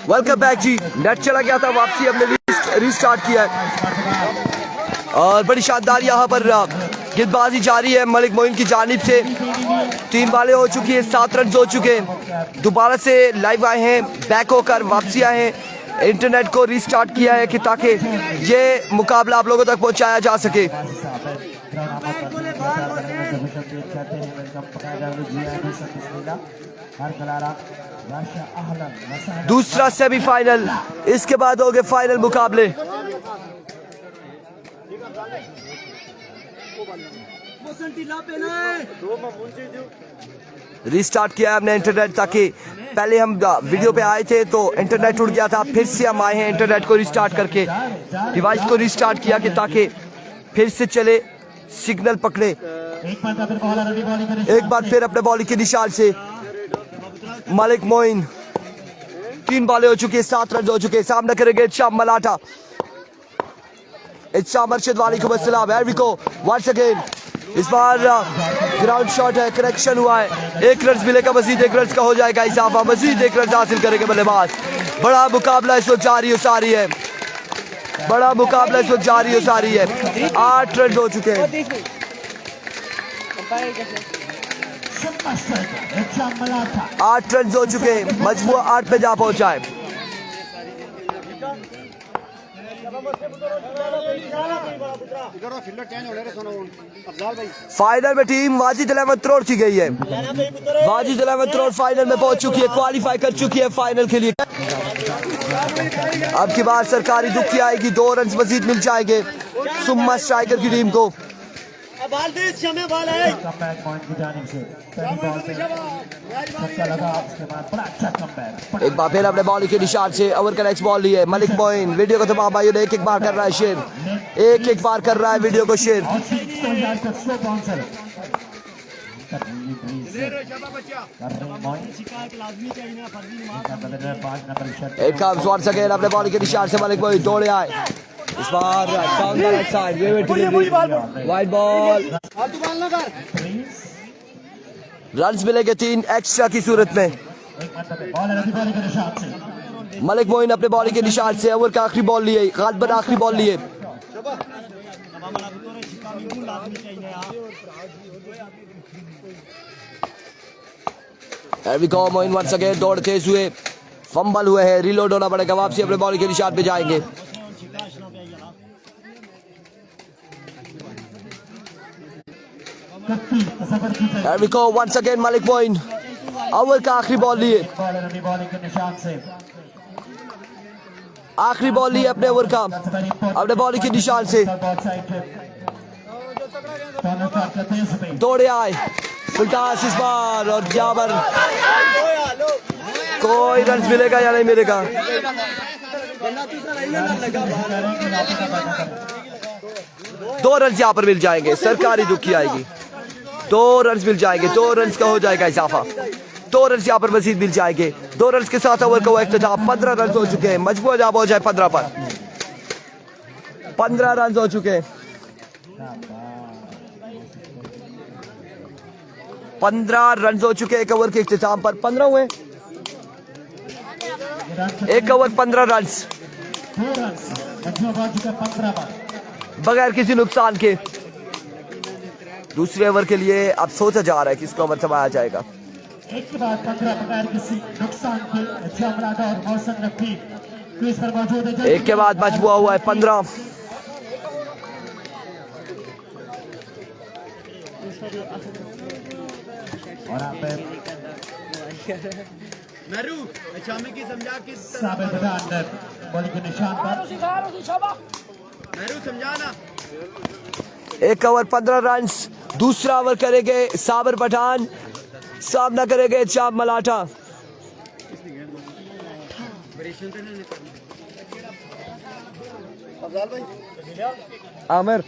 Welcome back जी। Net चला गया था, वापसी हमने रीस्टार्ट किया है और बड़ी शानदार यहाँ पर गेंदबाजी जारी है मलिक मोइन की जानिब से। 3 बॉलें हो चुकी है, 7 रन हो चुके हैं। दोबारा से लाइव आए हैं, बैक होकर वापसी आए हैं, इंटरनेट को रीस्टार्ट किया है कि ताकि ये मुकाबला आप लोगों तक पहुँचाया जा सके। दूसरा सेमीफाइनल, इसके बाद हो गए फाइनल मुकाबले। रीस्टार्ट किया हमने इंटरनेट, ताकि पहले हम वीडियो पे आए थे तो इंटरनेट उड़ गया था, फिर से हम आए हैं इंटरनेट को रीस्टार्ट करके, डिवाइस को रीस्टार्ट किया कि ताकि फिर से चले, सिग्नल पकड़े। एक बार फिर अपने बॉलिंग के निशान से मलिक मोइन। 3 बॉलें हो चुकी है, 7 रन हो चुके हैं। सामना करेंगे इत्शाम मलाटा। इत्शाम अर्शद वालेकुम अस्सलाम। Here we go once again. इस बार ग्राउंड शॉट है, करेक्शन हुआ है। 1 रन मिलेगा, मजीद 1 रन का हो जाएगा इजाफा, मजीद 1 रन हासिल करेंगे बल्लेबाज। बड़ा मुकाबला इस वक्त जारी हो सारी है, बड़ा मुकाबला इस वक्त जारी हो सारी है। 8 रन हो चुके हैं। 8 रन हो चुके हैं, मजबूर 8 पे जा पहुंचा है। फाइनल में टीम वाजिद अहमद त्रोड़ की गई है। वाजिद अहमद त्रोड़ फाइनल में पहुंच चुकी है, क्वालिफाई कर चुकी है फाइनल के लिए। अब की बार सरकारी दुख की आएगी, 2 रन मजीद मिल जाएंगे सुम्मा स्ट्राइकर की टीम को। एक बार फिर अपने बॉलिंग के निशान से ओवर का नेक्स्ट बॉल लिए मलिक मोइन। वीडियो को तमाम भाइयों ने एक बार कर रहा है शेयर, एक बार कर रहा है वीडियो को शेयर। एक काम स्वार सके अपने बॉलिंग के निशान से मलिक मोइन दौड़े आए। इस बार down the right side, wide ball. Runs मिलेंगे 3 एक्स्ट्रा की सूरत में। मलिक मोइन अपने बॉलिंग के निशान से ओवर का आखिरी बॉल लिए, गालिबन आखिरी बॉल लिए। मोइन वंस अगेन दौड़ तेज हुए, फंबल हुए हैं, रीलोड होना पड़ेगा, वापसी अपने बॉलिंग के निशान पे जाएंगे। Here we go once again Malik Moin, over का आखिरी बॉल लिए, आखिरी बॉल लिए अपने ओवर का, अपने बॉलिंग के निशान से दौड़े आए फुलटास इस बार। और यहाँ पर कोई रन मिलेगा या नहीं मिलेगा? दो रन यहाँ पर मिल जाएंगे, सरकारी दुखी आएगी। 2 रन मिल जाएंगे, 2 रन का हो जाएगा इजाफा, 2 रन यहाँ पर मजीद मिल जाएंगे। 2 रन के साथ ओवर का इख्तिताम। 15 रन हो चुके हैं, मजबूर जब हो जाए 15 पर। 15 रन हो चुके हैं, 15 रन हो चुके हैं एक ओवर के इख्तिताम पर। 15 हुए, 1 ओवर 15 रन बगैर किसी नुकसान के। दूसरे ओवर के लिए अब सोचा जा रहा है किसको ओवर थमाया जाएगा। एक के बाद 15 बगैर किसी नुकसान के और मौसम रखी क्रीज पर मौजूद है। एक के बाद मजबूआ हुआ है 15। और आप नरू अचामी की समझा कि साबिर पठान बॉलिंग के निशान पर। नरू समझाना। 1 ओवर 15 रन। दूसरा ओवर करेंगे साबिर पठान, सामना करेंगे इत्शाम मलाटा। आमिर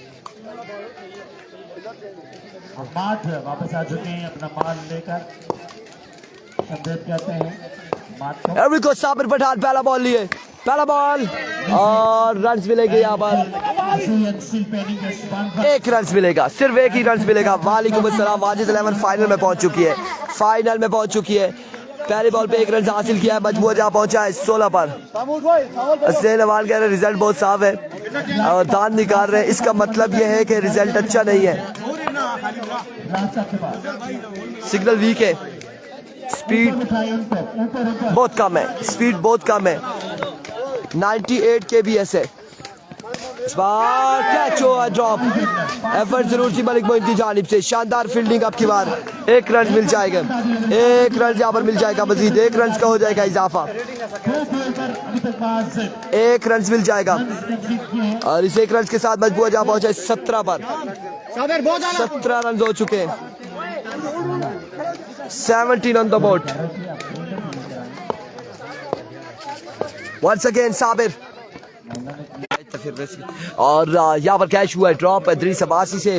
वापस आ चुके हैं अपना माल लेकर, कहते हैं साबिर पठान पहला बॉल लिए, पहला बॉल और रन मिलेंगे यहाँ पर। 1 रन मिलेगा, सिर्फ 1 ही रन मिलेगा। वालेकुम अस्सलाम। वाजिद अहमद फाइनल में पहुंच चुकी है, फाइनल में पहुंच चुकी है। पहली बॉल पे 1 रन हासिल किया है, मजबूर जहाँ पहुंचा है 16 पर। हसनैन अमान कह रहे हैं रिजल्ट बहुत साफ है और दांत निकाल रहे हैं, इसका मतलब यह है कि रिजल्ट अच्छा नहीं है, सिग्नल वीक है, स्पीड बहुत कम है, स्पीड बहुत कम है, 98 kbs है। इस बार कैच हुआ, ड्रॉप, एफर्ट जरूर थी मलिक मोइन की जानिब से, शानदार फील्डिंग अब की बार, 1 रन मिल जाएगा, 1 रन यहाँ पर मिल जाएगा, मजीद 1 रन का हो जाएगा इजाफा, 1 रन मिल जाएगा और इस 1 रन के साथ मजबूर जहाँ पहुंचा 17 पर, 17 रन हो चुके हैं, 17 on the board. Once again Sabir और यहाँ पर कैच हुआ है, ड्रॉप इदरीस अब्बासी से,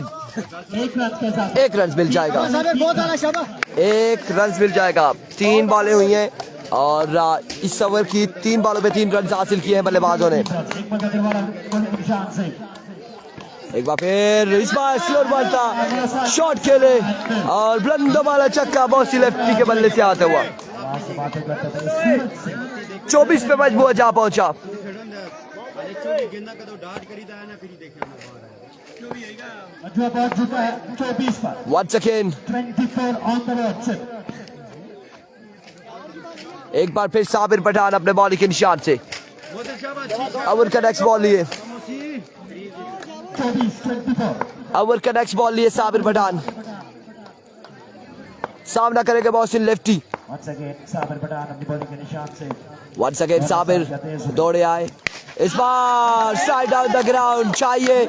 1 रन मिल जाएगा, 1 रन मिल जाएगा। 3 बॉलें हुई हैं और इस ओवर की 3 बॉलों पे 3 रन हासिल किए हैं बल्लेबाजों ने। एक बार फिर इस बार स्लोर बॉल था, शॉट खेले और बुलंद वाला छक्का बॉसी लेफ्टी के बल्ले से आता हुआ, 24 पे मजबूर जा पहुंचा। Once again, एक बार फिर साबिर पठान अपने बॉलिंग के निशान से ओवर का नेक्स्ट बॉल लिए, ओवर का नेक्स्ट बॉल लिए साबिर पठान, सामना करेंगे बॉसिन लेफ्टी। वंस अगेन साबिर दौड़े आए, इस बार साइड आउट द ग्राउंड चाहिए,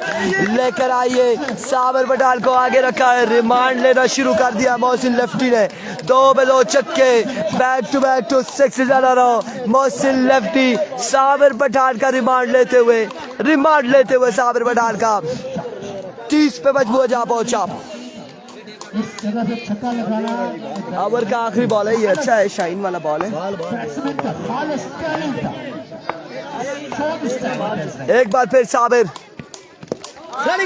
लेकर आइए, साबिर पठान को आगे रखा है, रिमांड लेना शुरू कर दिया मोहसिन लेफ्टी ने, 2 पे 2 छक्के, back to 6 run, Mohsin lefty Sabir Pathan का रिमांड लेते हुए साबिर पठान का 30 पे मजबूर जा पहुंचा। ओवर का आखिरी बॉल है ये, अच्छा है, शाइन वाला बॉल है। एक बार फिर Sabir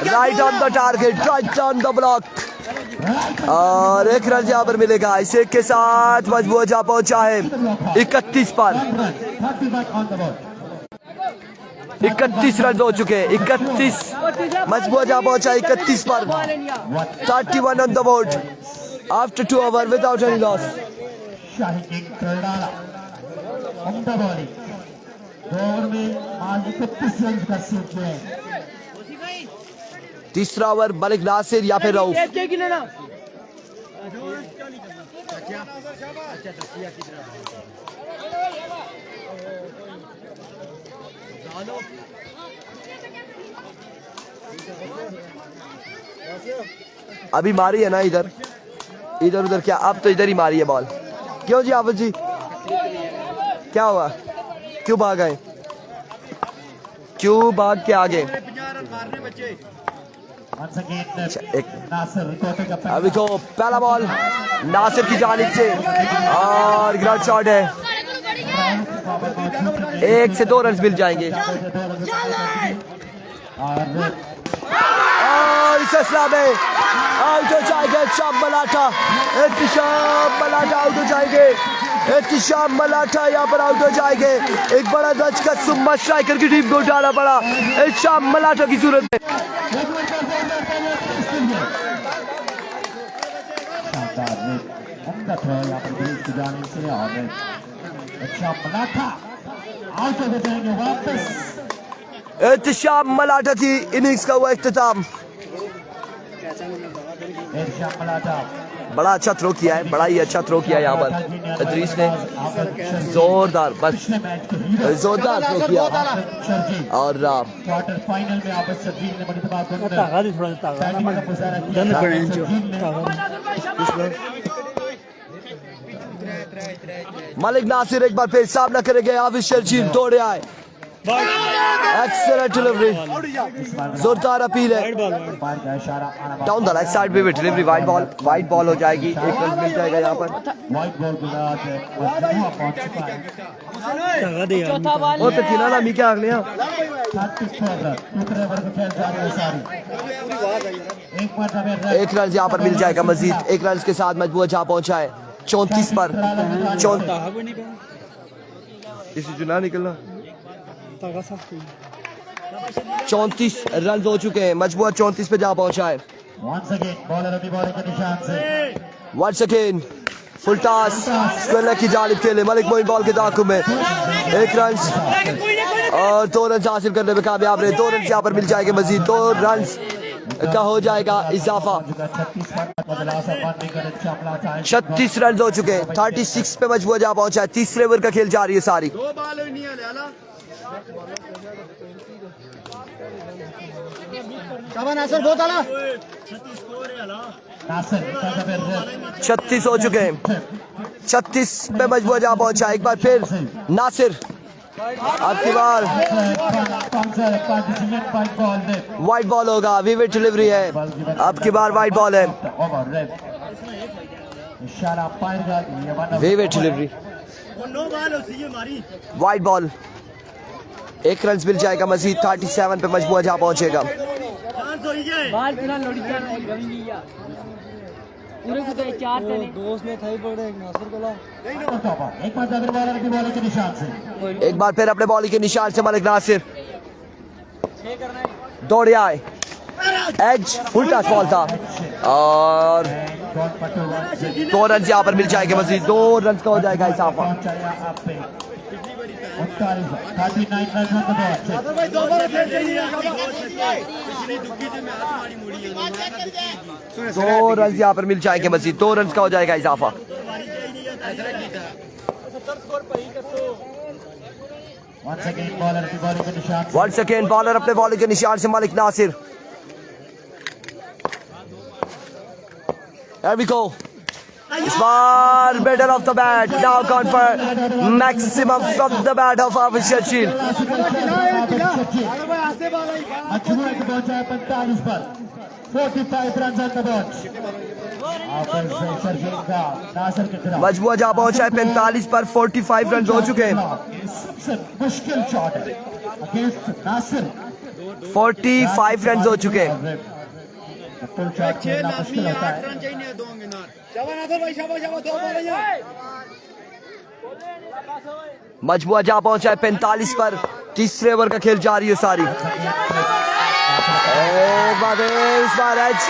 right on the target, right on the block और 1 रन यहाँ पर मिलेगा। इस एक के साथ मजबूर जा पहुंचा है 31 पर, 31 रन हो चुके हैं, 31 मजबूर जा पहुंचा 31 पर, 31 on the board after 2 over without any loss. तीसरा ओवर मलिक नासिर या फिर रऊफ, अभी मारी है ना इधर उधर, क्या अब तो इधर ही मारी है बॉल। क्यों जी आफत जी, क्या हुआ, क्यों भाग गए, क्यों भाग के आगे? अभी तो पहला बॉल नासिर की जानिब से और ग्राउंड शॉट है, 1 से 2 रन मिल जाएंगे और इस असला में आउट हो जाएगा एहतिशाम मलाठा, आउट हो जाएंगे, एहतिशाम मलाठा यहाँ पर आउट हो जाएंगे। एक बड़ा धचका सुम्मा स्ट्राइकर की टीम को उठाना पड़ा एहतिशाम मलाठा की सूरत में। एहतिशाम मलाठा की इनिंग्स का हुआ इख्तिताम। बड़ा अच्छा थ्रो किया है, बड़ा ही अच्छा थ्रो किया यहाँ पर इदरीस ने, जोरदार बस जोरदार थ्रो किया और क्वार्टर फाइनल में आप सजील ने बड़ी मलिक नासिर एक बार फिर सामना करेंगे, हाफिज शर्जील दौड़े आए, एक्सीलेंट डिलीवरी, जोरदार अपील है, डाउन द लेग साइड पे डिलीवरी, वाइड बॉल हो जाएगी, 1 रन मिल जाएगा यहाँ पर। वो तो किनारा मी क्या अगले 1 रन यहाँ पर मिल जाएगा, मजीद 1 रन के साथ मजबूर जहाँ पहुंचा है 34 पर इसी चुना निकलना 34 रन हो चुके हैं। मजबूर 34 पे जा पहुंचा है। Once again, बॉलर अभी बॉलिंग के निशान से once again full toss square की जानिब खेले। मलिक मोइन बॉल के ताक़ुब में 1 रन और 2 रन हासिल करने में कामयाब रहे। 2 रन यहाँ पर मिल जाएंगे। मजीद 2 रन का हो जाएगा इजाफा। 36 रन हो चुके हैं। 36 पे मजबूर जा पहुंचा है। तीसरे ओवर का खेल जारी है सारी। 2 बॉल नहीं है लाला नासिर बहुत आला 36 हो चुके हैं। 36 पे मजबूर जा पहुंचा। एक बार फिर नासिर अब की बार वाइड बॉल होगा। विविड डिलीवरी है। अब की बार वाइड बॉल है। Wayward delivery wide ball. 1 run मिल जाएगा मजीद। 37 पे मजबूर जा पहुंचेगा। एक बार फिर अपने बॉलिंग के निशान से मलिक नासिर दौड़े आए। एज फुल टच बॉल था और 2 रन यहाँ पर मिल जाएंगे। मजीद 2 रन का हो जाएगा इजाफा। 2 रन यहाँ पर मिल जाएंगे। मजीद 2 रन का हो जाएगा इजाफा। वंस अगेन बॉलर अपने बॉलिंग के निशान से Malik Nasir. There we go. इस बार middle of the bat now gone for maximum from the bat of Hafiz Shakil. 45 run on the board. मजबूर जा पहुंचा है 45 पर। 45 रन हो चुके हैं। सबसे मुश्किल शॉट है अगेंस्ट नासिर। 45 रन हो चुके हैं। फुल शॉट 6 खेलना मुश्किल लाजमी होता 8 है। रन चाहिए 2 मिनट शाबाश आदर भाई शाबाश 2 बॉल है। मजबूर जा पहुंचा है 45 पर। तीसरे ओवर का खेल जारी है सारी। एक बार इस बार edge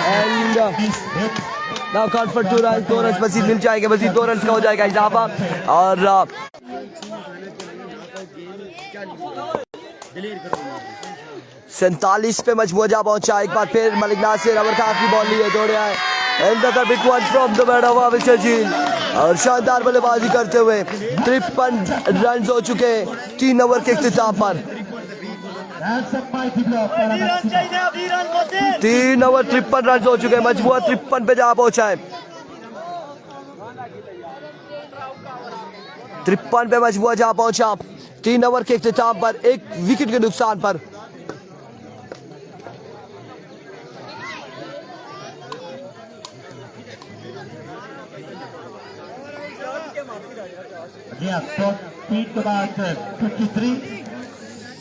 and now call for 2 run. 2 run Majeed मिल जाएंगे। मजीद 2 रन का हो जाएगा इजाफा। और 47 पे मजबूर जा पहुंचा। एक बार फिर मलिक नासिर ओवर का आखिरी बॉल लिए दौड़े आए। Another big one from the bat of Hafiz Shakil और शानदार बल्लेबाजी करते हुए 53 रन हो चुके 3 ओवर के इख्तिताम पर। 3 ओवर 53 रन हो चुके। मजबूर 53 पे जा पहुंचा है। 53 पे मजबूर जा पहुंचा 3 ओवर के इख्तिताम पर 1 विकेट के नुकसान पर।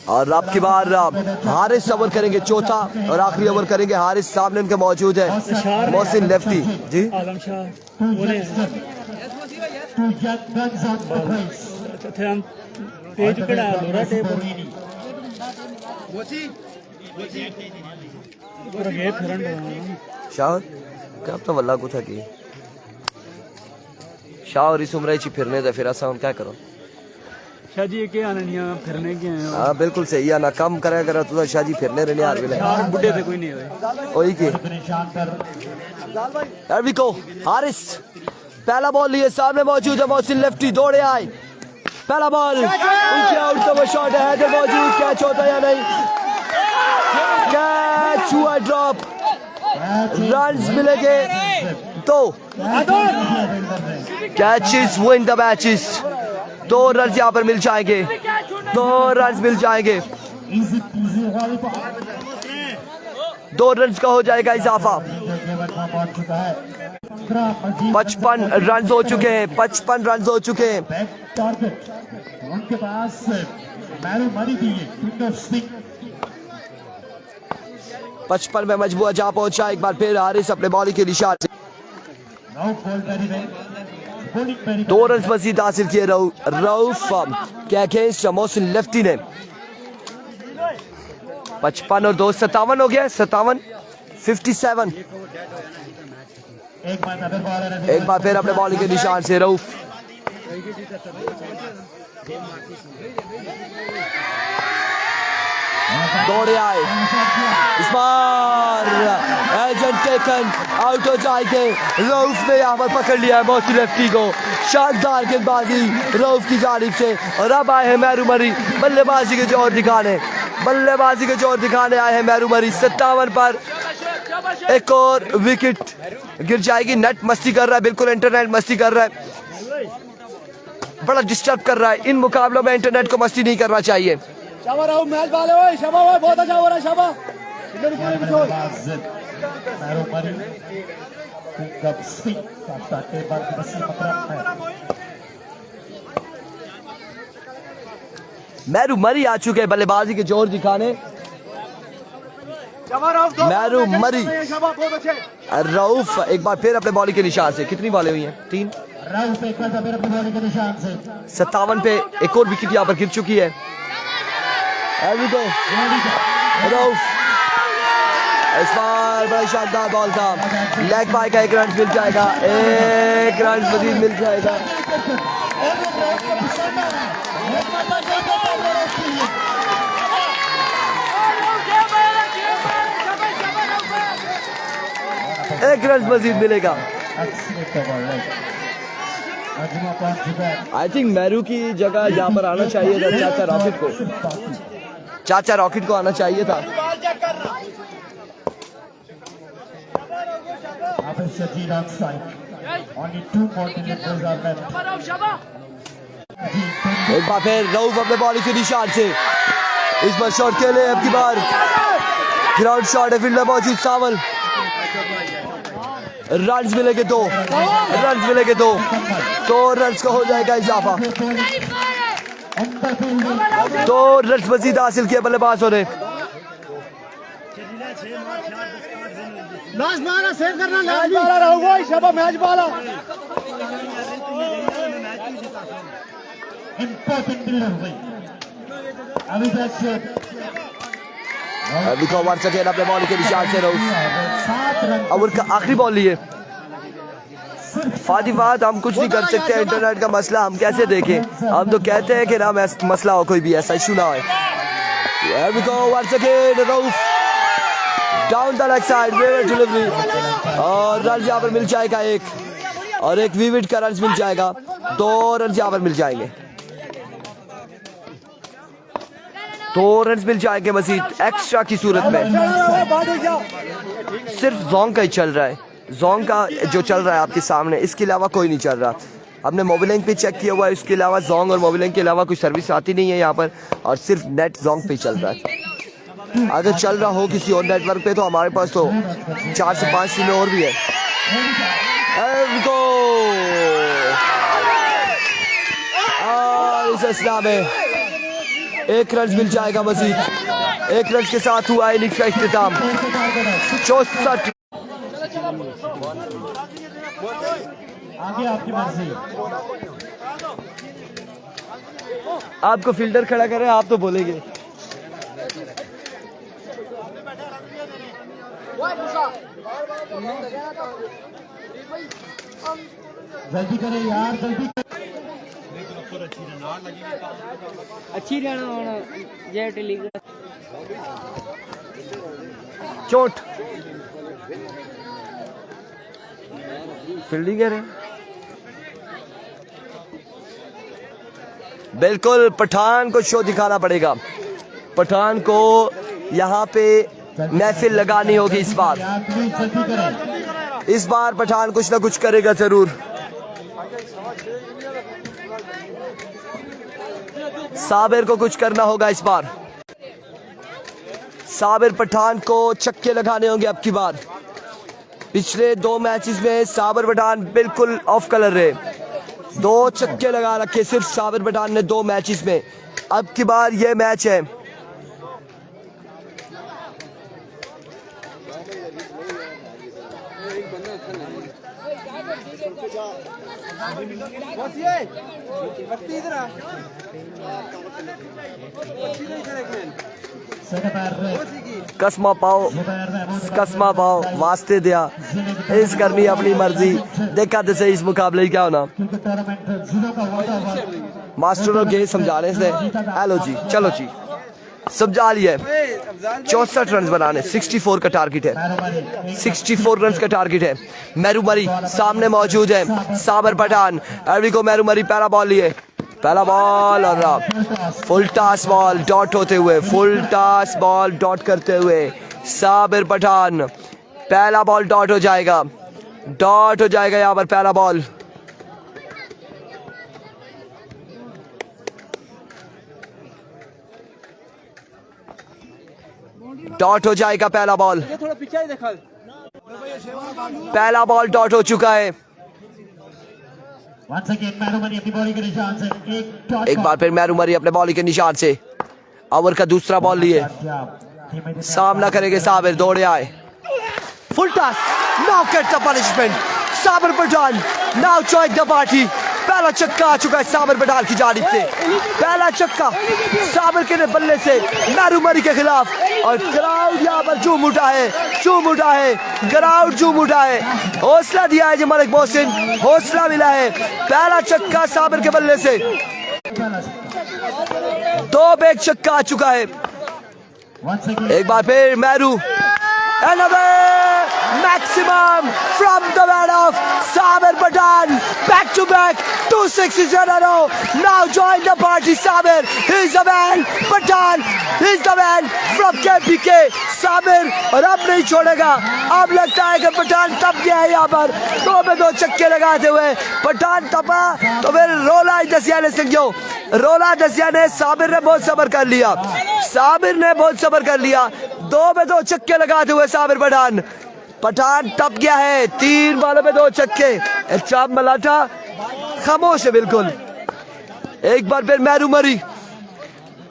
और अब की बार हारिस ओवर करेंगे चौथा और आखिरी ओवर करेंगे हारिस। सामने उनके मौजूद है मोहसिन लेफ्टी जी। शाह क्या तो वल्ला को था कि शाह और इस उम्र ची फिरने दे फिर ऐसा हम क्या करो। शाजी के आननिया फिरने के हैं। हां बिल्कुल सही है ना कम करे अगर तो शाजी फिरने रहने यार मिले बुड्ढे पे कोई नहीं है ओही के। देयर वी गो हारिस पहला बॉल लिए। सामने मौजूद है मोहसिन लेफ्टी दौड़े आए। पहला बॉल उनके आउट का शॉट है। हैदर मौजूद कैच होता है या नहीं। कैच हुआ ड्रॉप। रन्स मिलेंगे 2। Catches win the matches. 2 run यहाँ पर मिल जाएंगे। 2 रन मिल जाएंगे। 2 रन का हो जाएगा इजाफा। 55 रन हो चुके हैं। 55 रन हो चुके हैं। उनके पास मैरू मरी दी है 55 में मजबूर जा पहुंचा। एक बार फिर हारिस अपने बॉलिंग के निशान से। Now ball very well. bowling very 2 run मजीद हासिल किए रऊफ के अगेंस्ट मोहसिन लेफ्टी ने। 55 और 2 57 हो गया, 57 57। एक बार फिर अपने बॉलिंग के निशान से रऊफ। दौड़े आए, इस बार एजेंट टेकन आउट हो जाएंगे। रऊफ ने यहाँ पर पकड़ लिया है मोहसिन लेफ्टी को। शानदार गेंदबाजी रऊफ की जानिब से। और अब आए हैं मेहरू मरी बल्लेबाजी के जोर दिखाने, बल्लेबाजी के जोर दिखाने आए हैं मेहरू मरी। 57 पर एक और विकेट गिर जाएगी। नेट मस्ती कर रहा है, बिल्कुल इंटरनेट मस्ती कर रहा है, बड़ा डिस्टर्ब कर रहा है। इन मुकाबलों में इंटरनेट को मस्ती नहीं करना चाहिए। शाबाश राहुल, मैच बाले ओए, शाबाश ओए, बहुत अच्छा हो रहा है, शाबाश। इधर ऊपर भी छोड़। Meru Mari pick up speed after table masih menerapkan. Mehru मरी आ चुके हैं बल्लेबाजी के जोर दिखाने। शाबाश राहुल, मेहरू मरी। शाबाश, बहुत अच्छे। रऊफ एक बार फिर अपने बॉलिंग के निशान से। कितनी बॉलें हुई हैं? 3। Rauf एक बार फिर अपनी बॉलिंग के निशान से 57 पे एक और विकेट यहाँ पर गिर चुकी है। रऊफ इस बार बड़ा शानदार बॉल था। लेग बाय का 1 रन मिल जाएगा, 1 रन मजीद मिल जाएगा। एक रन मजीद मिलेगा। आई थिंक मेहरू की जगह यहाँ पर आना चाहिए था चाचा रॉकेट को। चाचा रॉकेट को आना चाहिए था। एक बार फिर रऊफ अपने बॉलिंग के निशान से। इस बार शॉट के लिए अब की बार ग्राउंड शॉट है, फील्डर मौजूद सावल। रन्स मिलेंगे 2 रन्स मिलेंगे 2 रन्स का हो जाएगा इजाफा। 2 रन्स मजीद हासिल किए बल्लेबाजों ने। मैच बाला सेव करना, मैच बाला रहूंगा, शाबाश मैच बाला। Important bowler हुई अभिषेक शेख। अभी को वन सेकेंड अपने बॉल के निशान से रऊफ। 7 रन अब उनका आखिरी बॉल लिए। फातिफात हम कुछ नहीं कर सकते, इंटरनेट का मसला हम कैसे देखें। हम तो कहते हैं कि ना मसला हो, कोई भी ऐसा इशू ना हो। अभी को one second Rauf down the leg side wayward delivery और रन यहाँ पर मिल जाएगा 1 और 1 विकेट का रन मिल जाएगा। 2 रन यहाँ पर मिल जाएंगे, 2 रन मिल जाएंगे मजीद एक्स्ट्रा की सूरत में। सिर्फ जोंग का ही चल रहा है, जोंग का जो चल रहा है आपके सामने, इसके अलावा कोई नहीं चल रहा। हमने मोबिलिंग पे चेक किया हुआ है, इसके अलावा जोंग और मोबिलिंग के अलावा कोई सर्विस आती नहीं है यहाँ पर, और सिर्फ नेट जोंग पे चल रहा है। अगर चल रहा हो किसी और नेटवर्क पे तो हमारे पास तो 4 से 5 टीमें और भी है। इस असला में 1 रन मिल जाएगा मजीद। 1 रन के साथ हुआ इनिंग्स का इख्तिताम। 64 आगे आपकी मर्जी। आपको फील्डर खड़ा कर रहे हैं, आप तो बोलेंगे। जल्दी करें यार, जल्दी अच्छी रहना होना जेट लीग चोट फील्डिंग है। बिल्कुल पठान को शो दिखाना पड़ेगा। पठान को यहाँ पे महफिल लगानी होगी इस बार। जल्दी करें। इस बार पठान कुछ ना कुछ करेगा जरूर। साबिर को कुछ करना होगा इस बार। साबिर पठान को छक्के लगाने होंगे अब की बार। पिछले 2 मैचेस में साबिर पठान बिल्कुल ऑफ कलर रहे, 2 छक्के लगा रखे सिर्फ साबिर पठान ने 2 मैचेस में। अब की बार ये मैच है। कसमा पाओ वास्ते दिया इस करनी अपनी मर्जी देखा तो सही इस मुकाबले क्या होना मास्टरों के समझाने से हेलो जी चलो जी समझा लिया 64 रन बनाने 64 का टारगेट है 64 रन का टारगेट है मेरू मरी सामने मौजूद है साबर पठान एवरी को मेरू मरी पहला बॉल लिए पहला बॉल और फुल टॉस बॉल डॉट होते हुए फुल टॉस बॉल डॉट करते हुए साबिर पठान पहला बॉल डॉट हो जाएगा यहाँ पर पहला बॉल डॉट हो जाएगा पहला बॉल पहला बॉल डॉट हो चुका है एक बार फिर मेरू मरी अपने बॉलिंग के निशान से ओवर का दूसरा बॉल लिए सामना करेंगे साबिर दौड़े आए full toss now get the punishment Sabir Pathan now join the party पहला छक्का आ चुका है साबिर पठान की जानिब से पहला छक्का साबिर के बल्ले से मेरू मरी के खिलाफ और क्राउड यहाँ पर झूम उठा है क्राउड झूम उठा है हौसला दिया है जी मलिक मोहसिन हौसला मिला है पहला छक्का साबिर के बल्ले से 2 बेग छक्का आ चुका है एक बार फिर Meru maximum from the bat of Sabir Patan back to back 2 sixes in a row now join the party Sabir he's the man Patan he's the man from KPK Sabir और अब नहीं छोड़ेगा अब लगता है कि पठान तप गया है यहाँ पर 2 में 2 छक्के लगाते हुए पठान तपा तो फिर रोला दसिया ने संज्ञो रोला दसिया ने साबिर ने बहुत सब्र कर लिया 2 में 2 छक्के लगाते हुए साबिर पठान टप गया है 3 बॉलों में 2 छक्के चाप मलाटा खामोश है बिल्कुल एक बार फिर मेरू मरी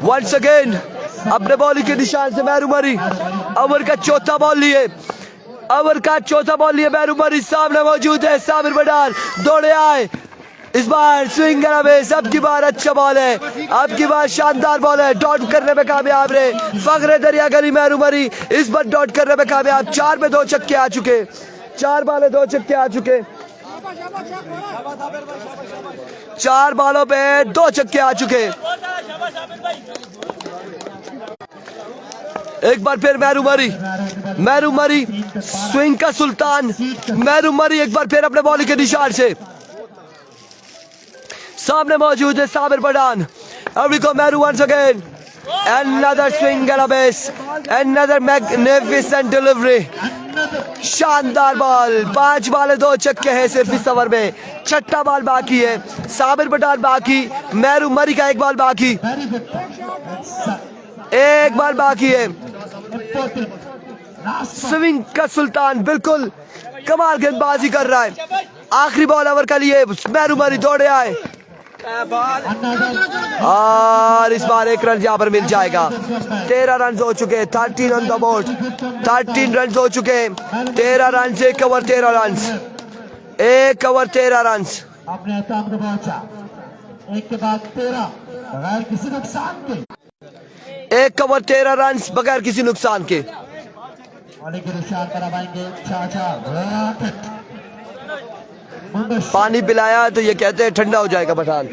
वंस अगेन अपने बॉलिंग के निशान से मेरू मरी ओवर का चौथा बॉल लिए मेरू मरी सामने मौजूद है साबिर पठान दौड़े आए इस बार स्विंग करा बेस अब की बार अच्छा बॉल है अब की बार शानदार बॉल है डॉट करने में कामयाब रहे फखरे दरिया गली मेरू मरी इस बार डॉट करने में कामयाब 4 में 2 छक्के आ चुके 4 बॉलों 2 छक्के आ चुके 4 बॉलों पे 2 छक्के आ चुके एक बार फिर मेरू मरी स्विंग का सुल्तान मेरू मरी एक बार फिर अपने बॉलिंग के निशान से सामने मौजूद है साबिर पठान अभी को मेरू once again another swing and a base another magnificent delivery शानदार बॉल 5 बॉल 2 छक्के हैं सिर्फ इस ओवर में 6ठा बॉल बाकी है साबिर पठान बाकी मेरू मरी का 1 बॉल बाकी है स्विंग का सुल्तान बिल्कुल कमाल गेंदबाजी कर रहा है आखिरी बॉल ओवर के लिए मेरू मरी दौड़े आए और इस बार 1 रन यहाँ पर मिल जाएगा 13 रन हो चुके 13 ऑन द बोर्ड 13 रन हो चुके 13 run 1 over 13 run 1 over 13 run अपने काम को पहुंचा 1 के बाद 13 बगैर किसी नुकसान के 1 ओवर 13 रन बगैर किसी नुकसान के और एक निशान कराएंगे चाचा पानी पिलाया तो ये कहते हैं ठंडा हो जाएगा पठान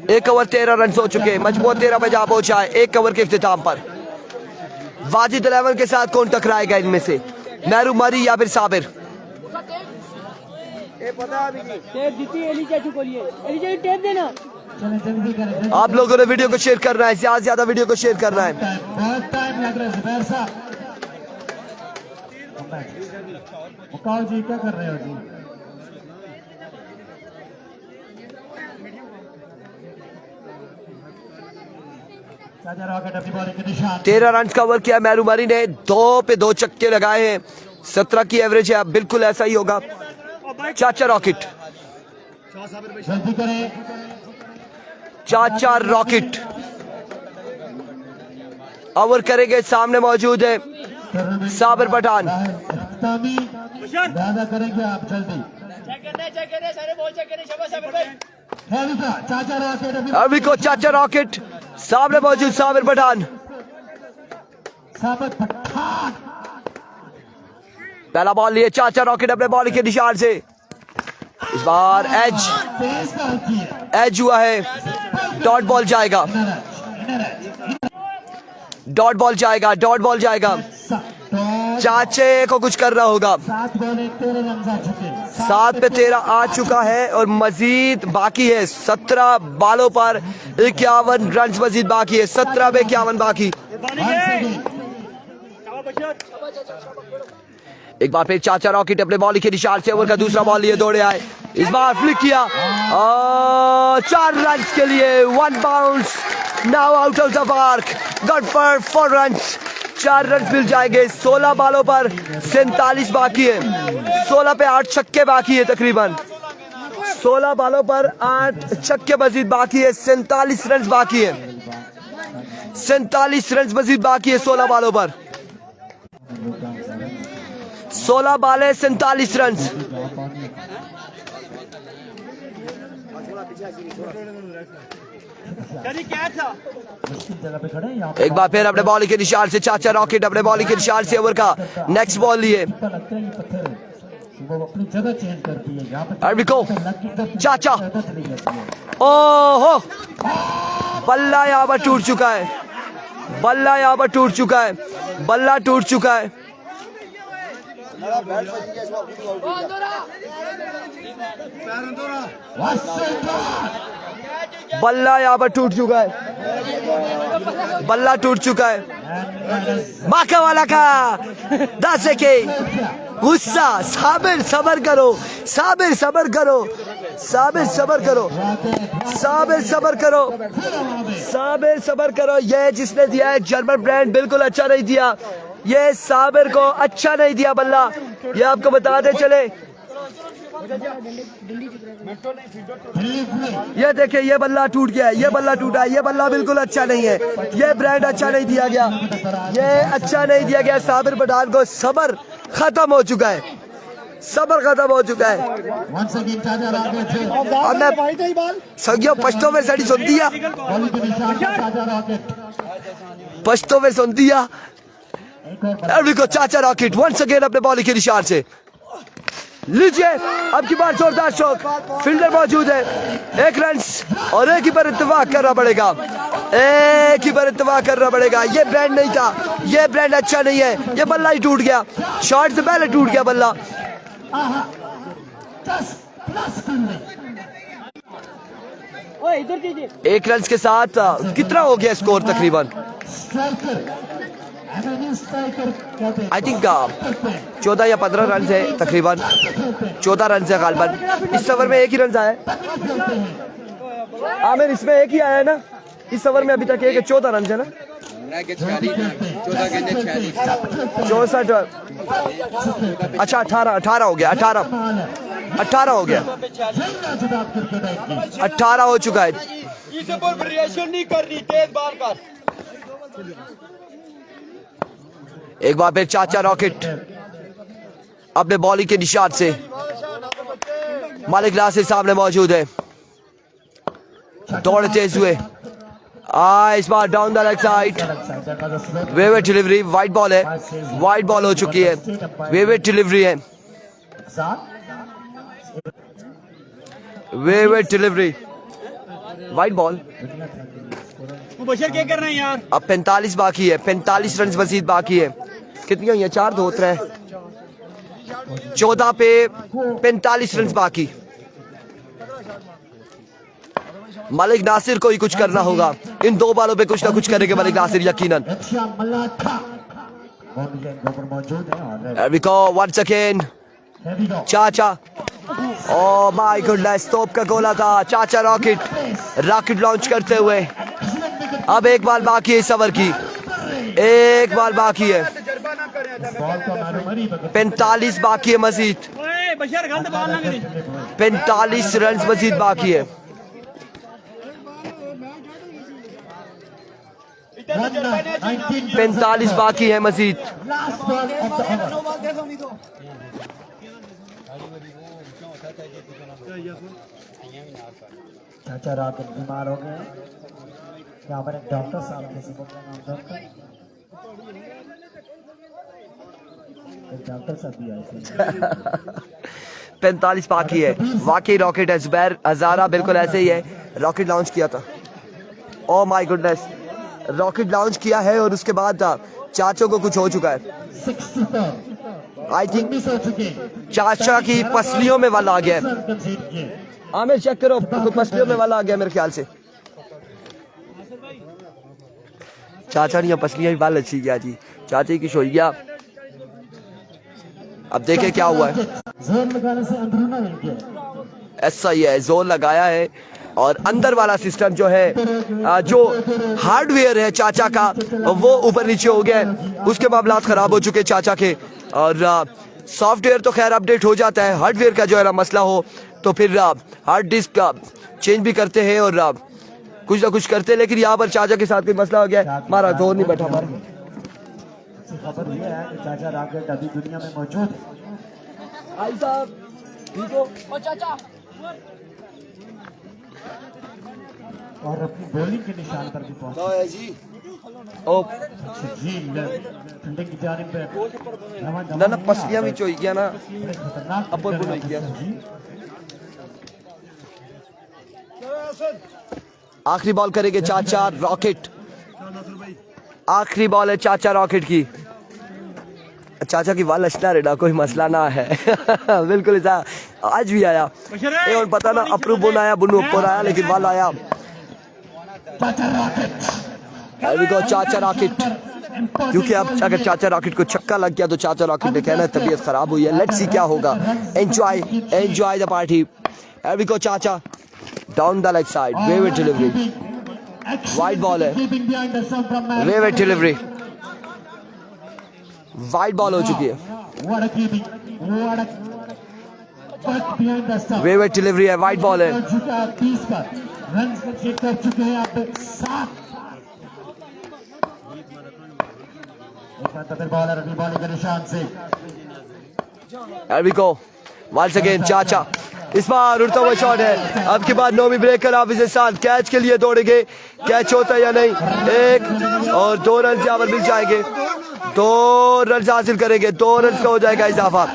1 ओवर 13 रन हो चुके मजबूर 13 पे जा पहुंचा है 1 ओवर के इख्तिताम पर वाजिद 11 के साथ कौन टकराएगा इनमें से मेरू मरी या फिर साबिर आप लोगों ने वीडियो को शेयर करना है ज्यादा से ज्यादा वीडियो को शेयर करना है बहुत टाइम लग रहा है जुबैर साहब मुकाओ जी क्या कर रहे हो जी 13 रन का ओवर किया मेरू मरी ने 2 पे 2 छक्के लगाए हैं 17 की एवरेज है बिल्कुल ऐसा ही होगा चाचा रॉकेट चाचा रॉकेट ओवर करेंगे सामने मौजूद है साबिर पठान करेंगे आप जल्दी चाचा रॉकेट अभी अभी को चाचा रॉकेट सामने मौजूद साबिर पठान। साबिर पठान पहला बॉल लिए चाचा रॉकेट अपने बॉल के निशान से। इस बार एज तेज बॉल किया एज हुआ है। डॉट बॉल जाएगा, डॉट बॉल जाएगा, डॉट बॉल जाएगा। चाचे को कुछ करना होगा। 7 बॉल 13 रन आ चुके 7 पे 13 आ चुका है और मजीद बाकी है। 17 बालों पर 51 रन मजीद बाकी है। 17 पे 51 बाकी। एक बार फिर चाचा रॉकेट अपने बॉल के निशान से ओवर का दूसरा बॉल लिए दौड़े आए। इस बार फ्लिक किया और 4 रन के लिए 1 bounce. Now out of the park, got for 4 run. 4 run मिल जाएंगे। 16 बालों पर 47 बाकी है। 16 पे 8 छक्के बाकी है तकरीबन। 16 बालों पर 8 छक्के मजीद बाकी है। 47 रन बाकी है। 47 रन मजीद बाकी है 16 बालों पर। 16 बाले 47 रन। जगह पे खड़े हैं यहाँ एक बार फिर अपने बॉल के निशान से चाचा रॉकेट अपने बॉल के निशान से ओवर का नेक्स्ट बॉल लिए। पे लगता है ये पत्थर है वो अपनी जगह चेंज करती है यहाँ पे अरबिको चाचा चली जाती है ओहो बल्ला यहाँ पर टूट चुका है। बल्ला यहाँ पर टूट चुका है। बल्ला टूट चुका है। बल्ला यहाँ पर टूट चुका है। बल्ला टूट चुका है। बाका वाला का 10 के गुस्सा। साबिर सबर करो, साबिर सबर करो, साबिर सबर करो, साबिर सबर करो, साबिर सबर करो। ये जिसने दिया है जर्मन ब्रांड बिल्कुल अच्छा नहीं दिया। ये साबिर को अच्छा नहीं दिया बल्ला। ये आपको बताते चले। ये देखिए ये बल्ला टूट गया है। ये बल्ला टूटा है। ये बल्ला बिल्कुल अच्छा नहीं है। ये ब्रांड अच्छा नहीं दिया गया। ये अच्छा नहीं दिया गया। साबिर पठान को सबर खत्म हो चुका है। सबर खत्म हो चुका है। once again चाचा रॉकेट से हमने संगियो पश्तो में सड़ी सुन दिया। बॉलिंग के निशान पर चाचा रॉकेट पश्तो में सुन दिया। एक और अभी को चाचा रॉकेट वंस अगेन अपने बॉल के निशान से। लीजिए अब की बार जोरदार शॉट। फील्डर मौजूद है। 1 रन और एक ही पर इत्तेफाक करना पड़ेगा। एक ही पर इत्तेफाक करना पड़ेगा। ये ब्रांड नहीं था। ये ब्रांड अच्छा नहीं है। ये बल्ला ही टूट गया। शॉट से पहले टूट गया बल्ला। 10 प्लस फील्डिंग ओए इधर कीजिए। 1 रन के साथ कितना हो गया स्कोर तकरीबन? स्ट्राइकर स्ट्राइकर कहते हैं आई थिंक 14 या 15 रन है तकरीबन। 14 रन है गालबन। इस ओवर में 1 ही रन आया है। आमिर इसमें 1 ही आया है ना इस ओवर में अभी तक? 14 रन है ना। 64 अच्छा 18 हो गया। 18 हो गया। 18 हो चुका है। एक बार फिर चाचा रॉकेट अपने बॉलिंग के निशान से। मालिक नासिर सामने मौजूद है। दौड़ तेज हुए। इस बार down the leg side. Wayward delivery. Wide ball है। वाइड बॉल हो चुकी है। वेवेट डिलीवरी है। Wayward delivery wide ball. Bashar क्या कर रहे हैं यार? अब 45 बाकी है। 45 रन मजीद बाकी है। कितनी हुई है? 4 2 3 14 पे 45 रन बाकी। मलिक नासिर को ही कुछ करना होगा। इन 2 बालों पे कुछ ना कुछ करेंगे मलिक नासिर यकीनन। वंस अगेन चाचा। ओह माय गॉडनेस तोप का गोला था। चाचा रॉकेट लॉन्च करते हुए। अब 1 बाल बाकी है इस ओवर की। 1 बाल बाकी है। 45 बाकी है मजीद। ओए बशर गलत बॉल ना करी। 45 रन मजीद बाकी है। 45 बाकी है मजीद। चाचा राकेट बीमार हो गए। यहाँ पर एक डॉक्टर साहब किसी को क्या नाम डॉक्टर, एक डॉक्टर साहब भी आए थे। 45 बाकी है। वाकई रॉकेट है, जुबैर हजारा बिल्कुल ऐसे ही है। रॉकेट लॉन्च किया था, oh my goodness, rocket launch किया है और उसके बाद चाचों को कुछ हो चुका है। 64 आई थिंक 19 हो चुके। चाचा की पसलियों में वाला आ गया है। कंसीड किए। आमिर चेक करो, तो पसलियों में वाला आ गया मेरे ख्याल से। चाचा ने पसलियां भी बाल अच्छी किया जी, चाचे की शोइया। अब देखे क्या हुआ है। जोर लगाने से अंदरूना मिल गया। ऐसा ही है, जोर लगाया है और अंदर वाला सिस्टम जो है, जो हार्डवेयर है चाचा का, वो ऊपर नीचे हो गया है। उसके मामला खराब हो चुके चाचा के। और सॉफ्टवेयर तो खैर अपडेट हो जाता है, हार्डवेयर का जो है ना मसला हो तो फिर हार्ड डिस्क चेंज भी करते हैं और कुछ ना कुछ करते हैं। लेकिन यहाँ पर चाचा के साथ कोई मसला हो गया है, हमारा जोर नहीं बैठा हमारा। खबर यह है कि चाचा राकेट अभी दुनिया में मौजूद है। आई साहब ठीक हो? और अपनी बॉलिंग के निशान पर भी पहुंचा। जी ओ जी फील्डिंग की जानिब पे ना ना पसलियां भी चोई गया ना, खतरनाक अपर बुल हो गया। आखिरी बॉल करेंगे चाचा रॉकेट, आखिरी बॉल है चाचा रॉकेट की। चाचा की वाल अचना रेडा कोई मसला ना है। बिल्कुल ऐसा आज भी आया ए और पता ना अप्रूव बोन आया बुनु ऊपर आया लेकिन वाल आया। चाचा रॉकेट, क्योंकि अब अगर चाचा रॉकेट को छक्का लग गया तो चाचा रॉकेट ने कहना है तबीयत खराब हुई है। लेट्स सी क्या होगा। Enjoy the party. Here we go चाचा डाउन द लेग साइड, वेव डिलीवरी, वाइड बॉल है, वेव डिलीवरी, वाइड बॉल हो चुकी है, वेव डिलीवरी है, वाइड बॉल है। 30 पर रन चेक कर चुके हैं आप 7। फिर बॉलर अभी बॉलिंग के निशान से। Here we go. Once again चाचा, इस बार उड़ता हुआ शॉट है। अब के बाद नोमी ब्रेकर हाफिज एहसान कैच के लिए दौड़ेंगे, कैच होता है या नहीं। 1 और 2 रन यहाँ पर मिल जाएंगे, 2 रन हासिल करेंगे, 2 रन का हो जाएगा इजाफा।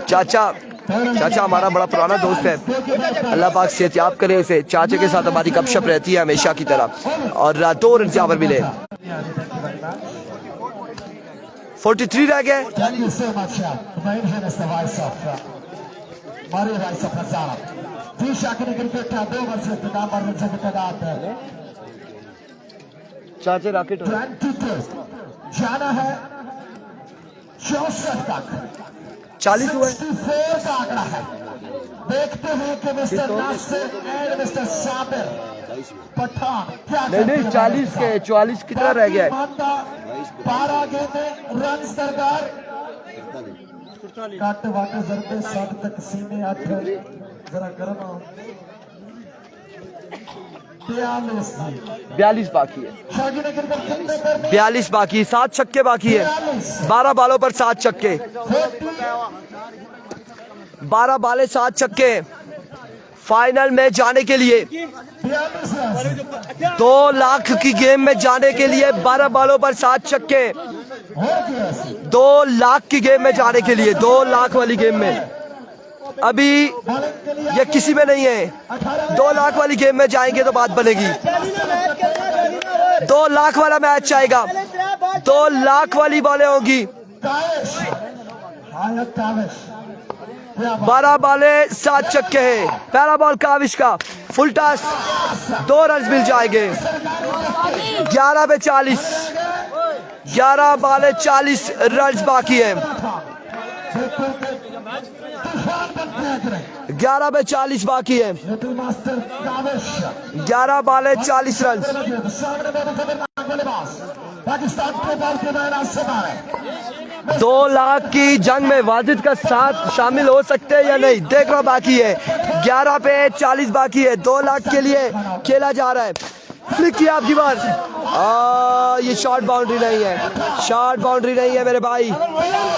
चाचा हमारा बड़ा पुराना दोस्त है, अल्लाह पाक सेहतयाब करे उसे। चाचे के साथ हमारी गपशप रहती है हमेशा की तरह और 2 रन यहाँ पर मिले। 43 रह गए। Thank you so much. My name is the voice of Mario Voice of Azam. जी शाकिर क्रिकेट 2 ओवर से इख्तिताम पर रन की तादाद चाचे रॉकेट 22 जाना है 64 तक। 40 हुए। 64 का आंकड़ा है। देखते हैं कि mister Nasir and mister Sabir Pathan क्या नहीं 40 के 44 कितना रह गया है। 12 गेंदें रन सरदार कट वाट जरबे 7 तक सीने 8 जरा करना 42 बाकी है, 42 बाकी, 7 छक्के बाकी है। 12 बालों पर 7 छक्के, 12 बाले 7 छक्के। फाइनल में जाने के लिए 2 लाख की गेम में जाने के लिए 12 बालों पर 7 छक्के, 2 लाख की गेम में जाने के लिए, 2 लाख वाली गेम में। अभी ये किसी में नहीं है। 2 लाख वाली गेम में जाएंगे तो बात बनेगी। 2 लाख वाला मैच आएगा, 2 लाख वाली बॉलें होंगी। 12 बाले 7 छक्के हैं। पहला बॉल काविश का फुल टॉस, 2 रन मिल जाएंगे। 11 पे 40, 11 बाले 40 रन बाकी है। 11 पे 40 बाकी है, 11 बाले 40 रन। पाकिस्तान के बॉल के मैदान से मारे 2 लाख की जंग में वाजिद का साथ शामिल हो सकते हैं या नहीं, देखना बाकी है। 11 पे 40 बाकी है, 2 लाख के लिए खेला जा रहा है। फ्लिक किया आपकी बार। ये शॉर्ट बाउंड्री नहीं है, शॉर्ट बाउंड्री नहीं है मेरे भाई,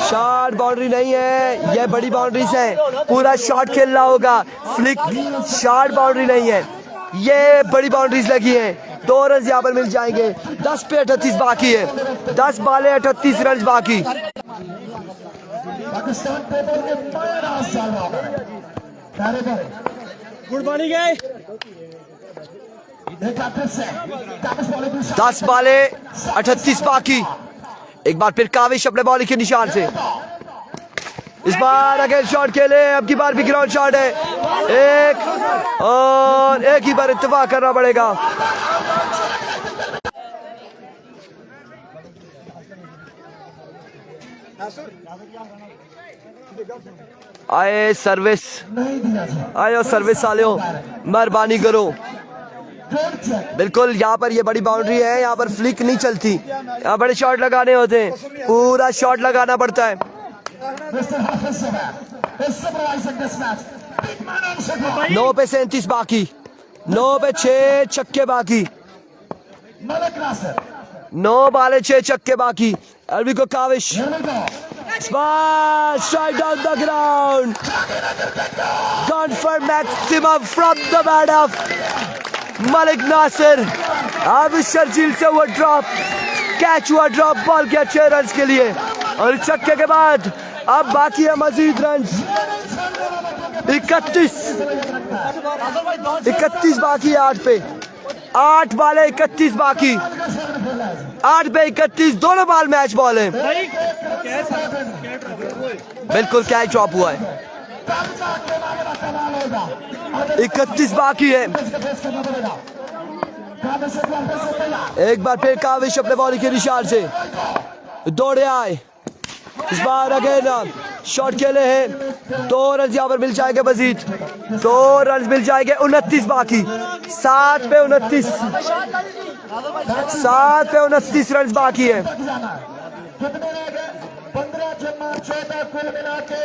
शॉर्ट बाउंड्री नहीं है, ये बड़ी बाउंड्रीज है, पूरा शॉट खेलना होगा। फ्लिक शॉर्ट बाउंड्री नहीं है, ये बड़ी बाउंड्रीज लगी हैं। 2 रन यहाँ पर मिल जाएंगे। 10 पे 38 बाकी है, 10 बाले 38 रन बाकी। पाकिस्तान पेपर के पैर आज चल रहा है प्यारे प्यारे गुड मॉर्निंग है। एक बार फिर से काविश बॉलिंग की 10 बाले 38 बाकी। एक बार फिर काविश अपने बॉलिंग के निशान से, इस बार अगेन शॉट खेले, अब की बार भी ग्राउंड शॉट है। एक और एक ही बार इत्तेफाक करना पड़ेगा। आए सर्विस, नहीं दिया जाए आयो सर्विस वालों, मेहरबानी करो। गुड चेक बिल्कुल यहाँ पर ये बड़ी बाउंड्री है, यहाँ पर फ्लिक नहीं चलती, यहाँ बड़े शॉट लगाने होते हैं, पूरा शॉट लगाना पड़ता है। Mister Hafiz Sabah is summarising this match big man on shot 9 पे 37 बाकी, 9 पे 6 छक्के बाकी, मलिक नासिर 9 बाले 6 छक्के बाकी। अरबी को Kavish, here we go straight down the ground, gone for maximum from the bat of Malik Nasir। अब शर्जील से वो ड्रॉप, कैच हुआ ड्रॉप बॉल के अच्छे रन के लिए, और इस छक्के के बाद अब बाकी है मजीद रन। 31 बाकी है, 8 पे 8 बाले 31 बाकी, 8 पे 31, दोनों बॉल मैच बॉल है। बिल्कुल कैच ड्रॉप हुआ है। 31 बाकी है। एक बार फिर काविश अपने बॉलिंग के निशान से दौड़े आए, इस बार अगेन शॉट खेले हैं। 2 रन यहाँ पर मिल जाएंगे मजीद, 2 रन मिल जाएंगे। 29 बाकी, 7 पे 29, 7 पे 29 रन बाकी है। कितने रह गए 15 जमा 14 कुल मिला के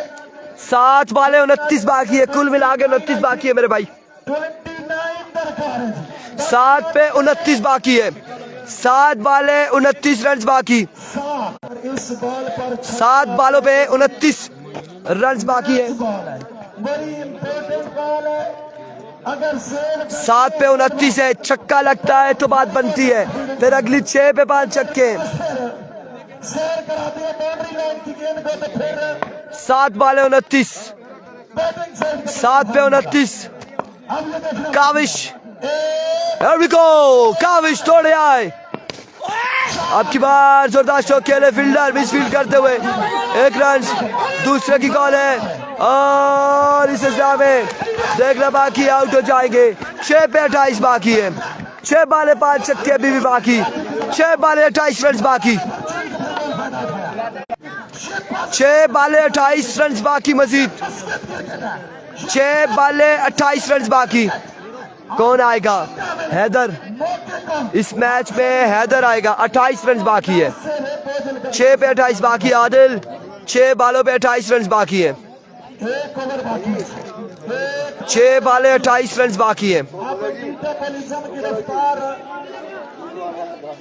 7 बाले 29 बाकी है, कुल मिला के 29 बाकी है मेरे भाई। 29 दरकार है जी 7 पे 29 बाकी है, 7 बाले 29 रन बाकी, 7 और इस बॉल पर 7 बालों पे 29 रन बाकी है। बॉल है बड़ी इंपॉर्टेंट बॉल है, अगर सेव 7 पे 29 है, छक्का लगता है तो बात बनती है, फिर अगली 6 पे 5 छक्के। शेयर कराते हैं बाउंड्री लाइन की गेंद को तो फिर 7 बाले 29, बैटिंग से 7 पे 29 अब ये देखना Kaavish, here we go, Kaavish तोड़े आए। अब की बार जोरदार स्ट्रोक खेले फील्डर, मिसफील्ड करते हुए 1 रन, दूसरे की कॉल है, और इस हिसाब में देखना बाकी, आउट हो जाएंगे। 6 पे 28 बाकी है, 6 बाले 5 छक्के अभी भी बाकी, 6 बाले 28 रन बाकी, 6 बाले 28 रन बाकी मजीद, 6 बाले 28 रन बाकी। कौन आएगा? हैदर, इस मैच में हैदर आएगा। 28 रन बाकी है, 6 पे 28 बाकी। आदिल 6 बालों पे 28 रन बाकी है, 1 ओवर बाकी है 6 बाले 28 रन बाकी है। अब मेटाबॉलिज्म की रफ्तार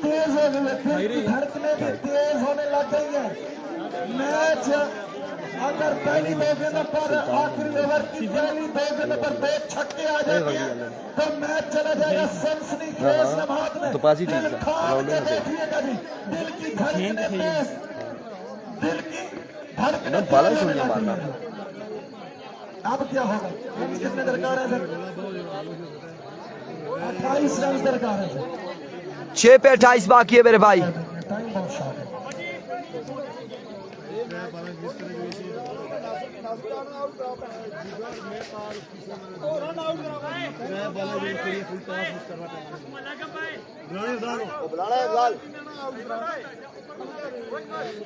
तेज हो गई है, दिल की धड़कनें भी तेज होने लग गई है। मैच अगर पहली 2 गेंदों पर आखिरी ओवर की पहली 2 गेंदों पर 2 छक्के आ जाते हैं तो मैच चला जाएगा सनसनीखेज लम्हात में। दिल खान के देखिएगा जी, दिल की धड़कनें तेज, दिल की धड़कनें तेज होने लगी हैं। अब क्या होगा? कितने दरकार है सर? 28 रन दरकार है सर। 6 पे 28 बाकी है मेरे भाई। टाइम बहुत शॉर्ट है।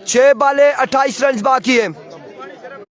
छह बाले 28 रन बाकी है।